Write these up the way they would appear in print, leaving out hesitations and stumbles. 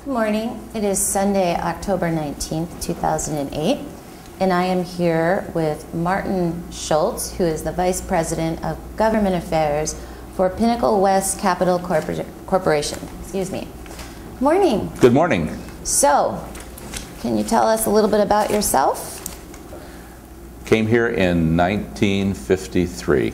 Good morning. It is Sunday, October 19th, 2008, and I am here with Marty Schultz, who is the Vice President of Government Affairs for Pinnacle West Capital Corporation. Excuse me. Good morning. Good morning. So, can you tell us a little bit about yourself? Came here in 1953.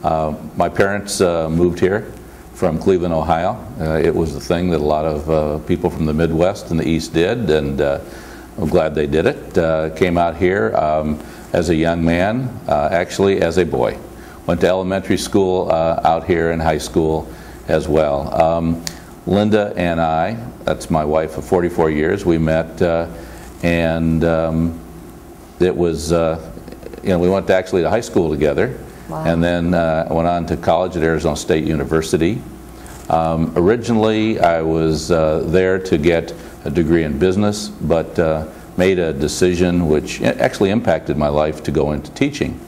My parents moved here from Cleveland, Ohio. It was the thing that a lot of people from the Midwest and the East did, and I'm glad they did it. Came out here as a young man, actually as a boy. Went to elementary school out here and high school as well. Linda and I, that's my wife of 44 years, we met and it was, we went actually to high school together. Wow. And then went on to college at Arizona State University. Originally, I was there to get a degree in business, but made a decision which actually impacted my life to go into teaching.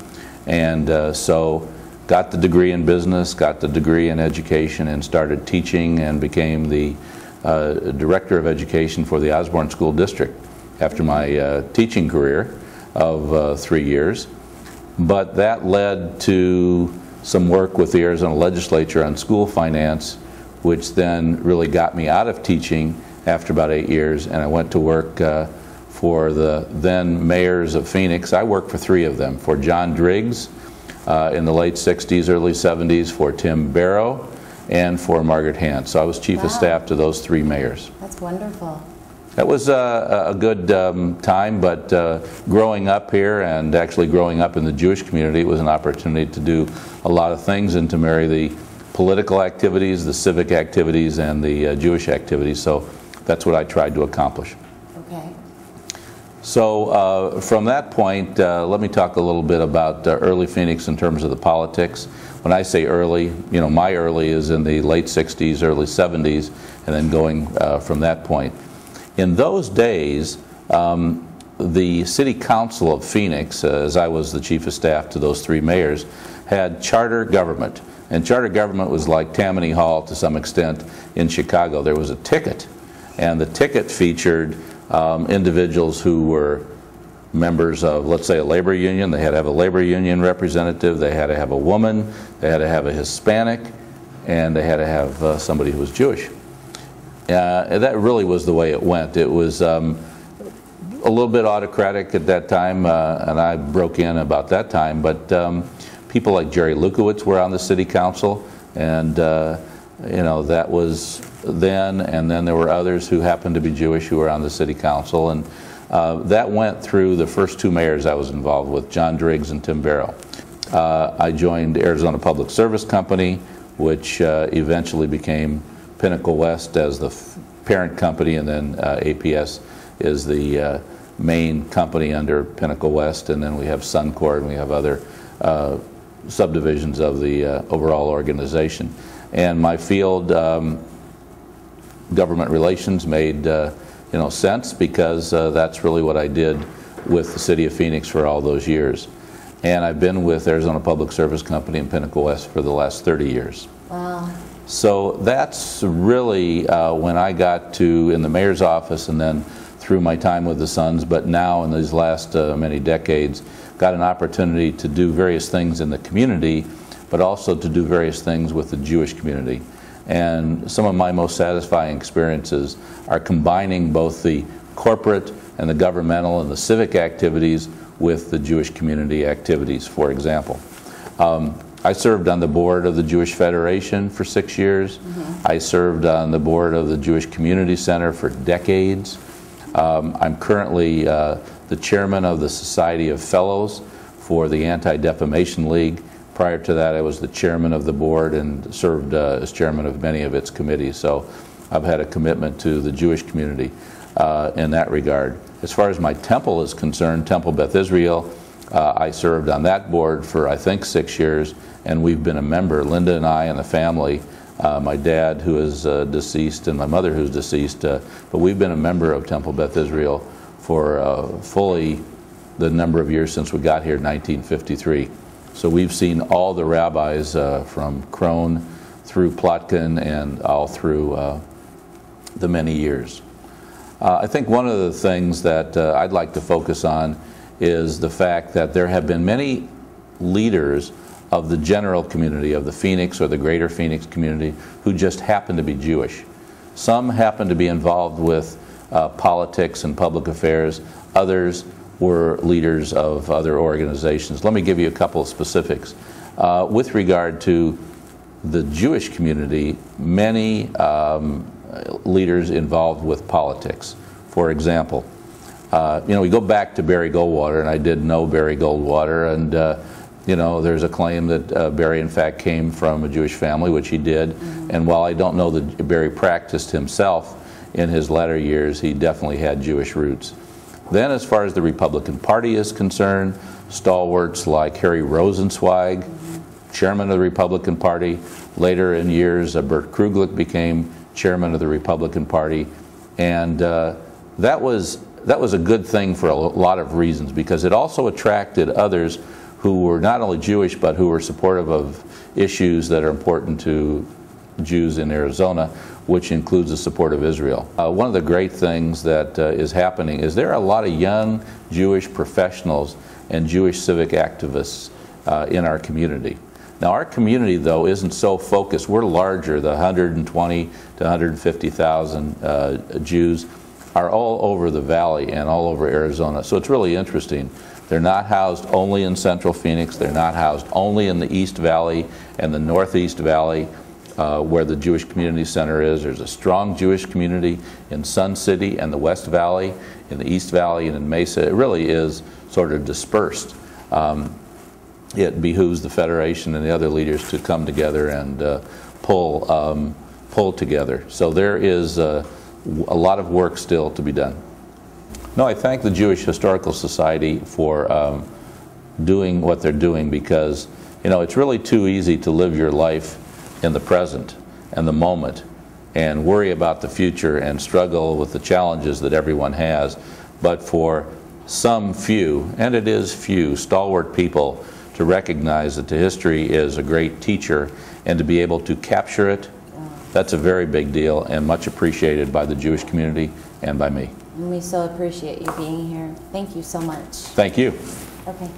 And so got the degree in business, got the degree in education, and started teaching and became the Director of Education for the Osborne School District after my teaching career of 3 years. But that led to some work with the Arizona legislature on school finance, which then really got me out of teaching after about 8 years, and I went to work for the then mayors of Phoenix. I worked for 3 of them, for John Driggs in the late 60s, early 70s, for Tim Barrow, and for Margaret Hance. So I was chief of staff to those 3 mayors. That's wonderful. That was a good time, but growing up here and actually growing up in the Jewish community, it was an opportunity to do a lot of things and to marry the political activities, the civic activities, and the Jewish activities. So that's what I tried to accomplish. Okay. So from that point, let me talk a little bit about early Phoenix in terms of the politics. When I say early, my early is in the late 60s, early 70s, and then going from that point. In those days, the City Council of Phoenix, as I was the chief of staff to those 3 mayors, had charter government. And charter government was like Tammany Hall to some extent in Chicago. There was a ticket, and the ticket featured individuals who were members of, let's say, a labor union. They had to have a labor union representative, they had to have a woman, they had to have a Hispanic, and they had to have somebody who was Jewish. That really was the way it went. It was a little bit autocratic at that time, and I broke in about that time, but people like Jerry Lukowitz were on the city council, and that was then, and then there were others who happened to be Jewish who were on the city council, and that went through the first 2 mayors I was involved with, John Driggs and Tim Barrow. I joined Arizona Public Service Company, which eventually became Pinnacle West as the parent company, and then APS is the main company under Pinnacle West, and then we have Suncor and we have other subdivisions of the overall organization. And my field, government relations, made sense because that's really what I did with the city of Phoenix for all those years. And I've been with Arizona Public Service Company and Pinnacle West for the last 30 years. Wow. So that's really when I got to in the mayor's office, and then through my time with the Sons, but now in these last many decades, got an opportunity to do various things in the community, but also to do various things with the Jewish community. And some of my most satisfying experiences are combining both the corporate and the governmental and the civic activities with the Jewish community activities. For example, I served on the board of the Jewish Federation for 6 years. I served on the board of the Jewish Community Center for decades. I'm currently the chairman of the Society of Fellows for the Anti-Defamation League. Prior to that, I was the chairman of the board and served as chairman of many of its committees. So I've had a commitment to the Jewish community in that regard. As far as my temple is concerned, Temple Beth Israel, I served on that board for, I think, 6 years, and we've been a member, Linda and I and the family, my dad who is deceased and my mother who's deceased, but we've been a member of Temple Beth Israel for fully the number of years since we got here in 1953. So we've seen all the rabbis from Krohn through Plotkin and all through the many years. I think one of the things that I'd like to focus on is the fact that there have been many leaders of the general community, of the Phoenix or the greater Phoenix community, who just happen to be Jewish. Some happen to be involved with politics and public affairs. Others were leaders of other organizations. Let me give you a couple of specifics. With regard to the Jewish community, many leaders involved with politics. For example, we go back to Barry Goldwater, and I did know Barry Goldwater, and there's a claim that Barry in fact came from a Jewish family, which he did. And while I don't know that Barry practiced himself in his latter years, he definitely had Jewish roots. Then as far as the Republican Party is concerned, stalwarts like Harry Rosenzweig, chairman of the Republican Party. Later in years, Bert Kruglich became chairman of the Republican Party. And that was a good thing for a lot of reasons, because it also attracted others who were not only Jewish, but who were supportive of issues that are important to Jews in Arizona, which includes the support of Israel. One of the great things that is happening is there are a lot of young Jewish professionals and Jewish civic activists in our community. Now, our community, though, isn't so focused. We're larger. The 120 to 150,000 Jews are all over the valley and all over Arizona. So it's really interesting. They're not housed only in Central Phoenix. They're not housed only in the East Valley and the Northeast Valley, where the Jewish Community Center is. There's a strong Jewish community in Sun City and the West Valley, in the East Valley, and in Mesa. It really is sort of dispersed. It behooves the Federation and the other leaders to come together and pull together. So there is a lot of work still to be done. No, I thank the Jewish Historical Society for doing what they're doing, because it's really too easy to live your life in the present and the moment and worry about the future and struggle with the challenges that everyone has. But for some few, and it is few, stalwart people to recognize that the history is a great teacher and to be able to capture it, that's a very big deal and much appreciated by the Jewish community and by me. And we so appreciate you being here. Thank you so much. Thank you. Okay.